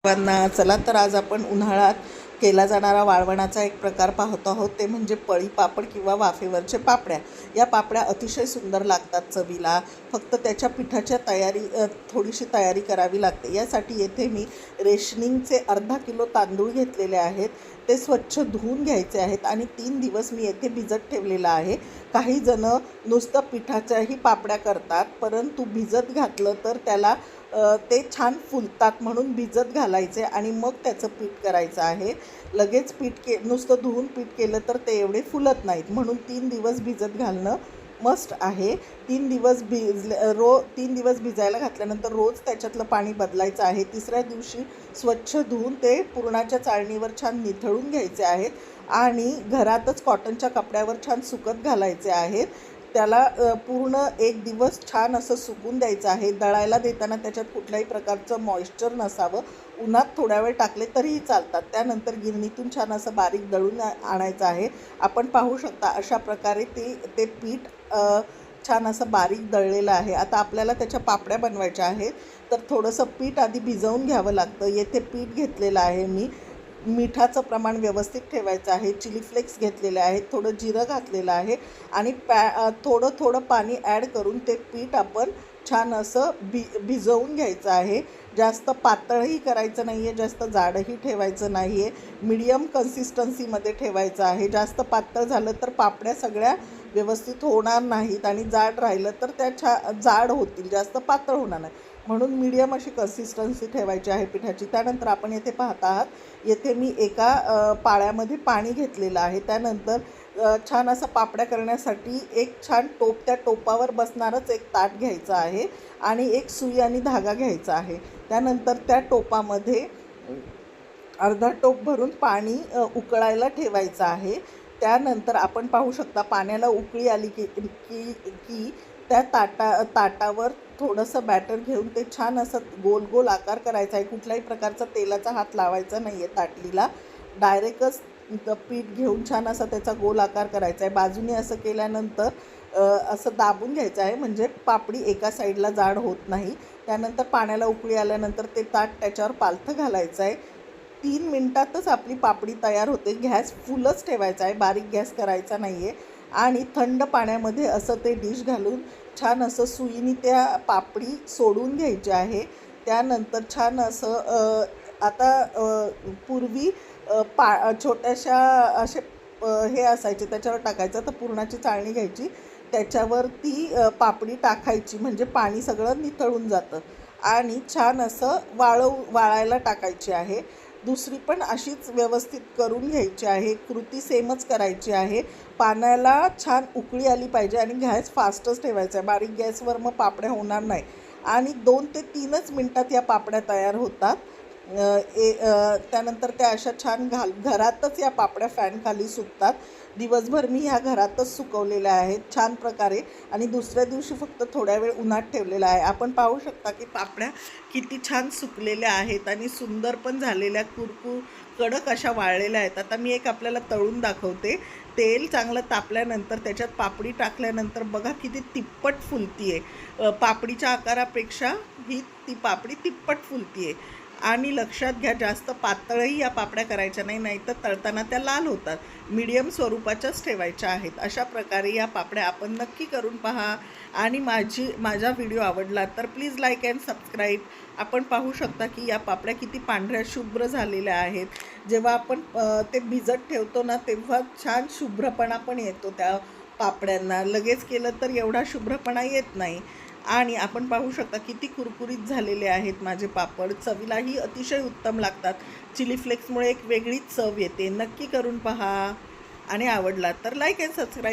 सर्वांना चला तर आज आपण उन्हाळ्यात केला जाणारा वाळवणाचा एक प्रकार पाहत आहोत, ते म्हणजे पळी पापड किंवा वाफेवरचे पापड्या. या पापड्या अतिशय सुंदर लागतात चवीला. फक्त त्याच्या पिठाच्या थोडीशी तयारी करावी लागते. यासाठी येथे मी रेशनिंगचे अर्धा किलो तांदूळ घेतलेले आहेत. ते स्वच्छ धुवून घ्यायचे आहेत आणि 3 दिवस मी येथे भिजत ठेवलेलं आहे. काही जण नुसतं पिठाच्याही पापड्या करतात, परंतु भिजत घातलं तर त्याला ते छान फुलतात, म्हणून भिजत घालायचे आणि मग त्याचं पीठ करायचं आहे. लगेच नुसतं धुवून पीठ केलं तर ते एवढे फुलत नाहीत, म्हणून 3 दिवस भिजत घालणं मस्ट आहे. 3 दिवस भिजायला घातल्यानंतर रोज त्याच्यातलं पाणी बदलायचं आहे. तिसऱ्या दिवशी स्वच्छ धुवून ते पुरणाच्या चाळणीवर छान निथळून घ्यायचे आहेत आणि घरातच कॉटनच्या कपड्यावर छान सुकत घालायचे आहेत. त्याला पूर्ण 1 दिवस छान असं सुकून द्यायचं आहे. दळायला देताना त्याच्यात कुठल्याही प्रकारचं मॉइश्चर नसावं. उन्हात थोड्या वेळ टाकले तरीही चालतात. त्यानंतर गिरणीतून छान असं बारीक दळून आणायचं आहे. आपण पाहू शकता अशा प्रकारे ते पीठ छान असं बारीक दळलेलं आहे. आता आपल्याला त्याच्या पापड्या बनवायच्या आहेत, तर थोडंसं पीठ आधी भिजवून घ्यावं लागतं. येथे पीठ घेतलेलं आहे मी. मिठाचं प्रमाण व्यवस्थित ठेवायचं आहे. चिली फ्लेक्स घेतलेले आहेत, थोडं जिरं घातलेलं आहे आणि थोडं पाणी ॲड करून ते पीठ आपण छान असं भिजवून घ्यायचं आहे. जास्त पातळही करायचं नाही आहे, जास्त जाडही ठेवायचं नाही आहे. मीडियम कन्सिस्टन्सीमध्ये ठेवायचं आहे. जास्त पातळ झालं तर पापड्या सगळ्या व्यवस्थित होणार नाहीत आणि जाड राहिलं तर त्या जाड होतील, जास्त पातळ होणार नाही. म्हणून मीडियम अशी कन्सिस्टन्सी ठेवायची आहे पिठाची. त्यानंतर आपण येथे पाहत आहात, येथे मी एका पाळ्यामध्ये पाणी घेतलेलं आहे. त्यानंतर छान असं पापड्या करण्यासाठी एक छान टोप, त्या टोपावर बसणारच एक ताट घ्यायचं आहे आणि एक सुई आणि धागा घ्यायचा आहे. त्यानंतर त्या टोपामध्ये अर्धा टोप भरून पाणी उकळायला ठेवायचं आहे. त्यानंतर आपण पाहू शकता पाण्याला उकळी आली की त्या ताटावर थोडंसं बॅटर घेऊन ते छान असं गोल गोल आकार करायचा आहे. कुठल्याही प्रकारचा तेलाचा हात लावायचा नाही आहे ताटलीला. डायरेक्टच पीठ घेऊन छान असा त्याचा गोल आकार करायचा आहे. बाजूने असं केल्यानंतर असं दाबून घ्यायचं आहे, म्हणजे पापडी एका साईडला जाड होत नाही. त्यानंतर पाण्याला उकळी आल्यानंतर ते ताट त्याच्यावर पालथं घालायचं आहे. 3 मिनटातच आपली पापडी तयार होते. गॅस फुलच ठेवायचा आहे, बारीक गॅस करायचा नाही आहे. आणि थंड पाण्यामध्ये असं ते डिश घालून छान असं सुईने त्या पापडी सोडून घ्यायची आहे. त्यानंतर छान असं पूर्वी छोट्याशा असे हे असायचे, त्याच्यावर टाकायचं. तर पुरणाची चाळणी घ्यायची, त्याच्यावर ती पापडी टाकायची, म्हणजे पाणी सगळं निथळून जातं आणि छान असं वाळायला टाकायची आहे. दुसरी पण अशीच व्यवस्थित करून घ्यायची आहे. कृती सेमच करायची आहे. पाण्याला छान उकळी आली पाहिजे आणि गॅस फास्टच ठेवायचा आहे. बारीक गॅसवर मग पापड्या होणार नाही आणि 2 ते 3च मिनटात या पापड्या तयार होतात. त्यानंतर त्या अशा छान घरातच या पापड्या फॅनखाली सुकतात. दिवसभर मी ह्या घरातच सुकवलेल्या आहेत छान प्रकारे आणि दुसऱ्या दिवशी फक्त थोड्या वेळ उन्हात ठेवलेला आहे. आपण पाहू शकता की पापड्या किती छान सुकलेल्या आहेत आणि सुंदर पण झालेल्या, कडक अशा वाळलेल्या आहेत. आता मी एक आपल्याला तळून दाखवते. तेल चांगलं तापल्यानंतर त्याच्यात पापडी टाकल्यानंतर बघा किती तिप्पट फुलती आहे. पापडीच्या आकारापेक्षा ती पापडी तिप्पट फुलती आहे. आणि लक्षात घ्या, जास्त पातळही या पापड्या करायच्या नाही, नाहीतर तळताना त्या लाल होतात. मीडियम स्वरूपाच्याच ठेवायच्या आहेत. अशा प्रकारे या पापड्या आपण नक्की करून पहा. आणि माझा व्हिडिओ आवडला तर प्लीज लाईक अँड सबस्क्राईब. आपण पाहू शकता की या पापड्या किती पांढऱ्या शुभ्र झालेल्या आहेत. जेव्हा आपण ते भिजत ठेवतो ना, तेव्हा छान शुभ्रपणा पण येतो त्या पापड्यांना. लगेच केलं तर एवढा शुभ्रपणा येत नाही. आणि आपण पाहू शकता किती कुरकुरीत झालेले आहेत माझे पापड. चवीलाही अतिशय उत्तम लागतात. चिली फ्लेक्समुळे एक वेगळीच चव येते. नक्की करून पहा आणि आवडला तर लाईक अँड सबस्क्राईब.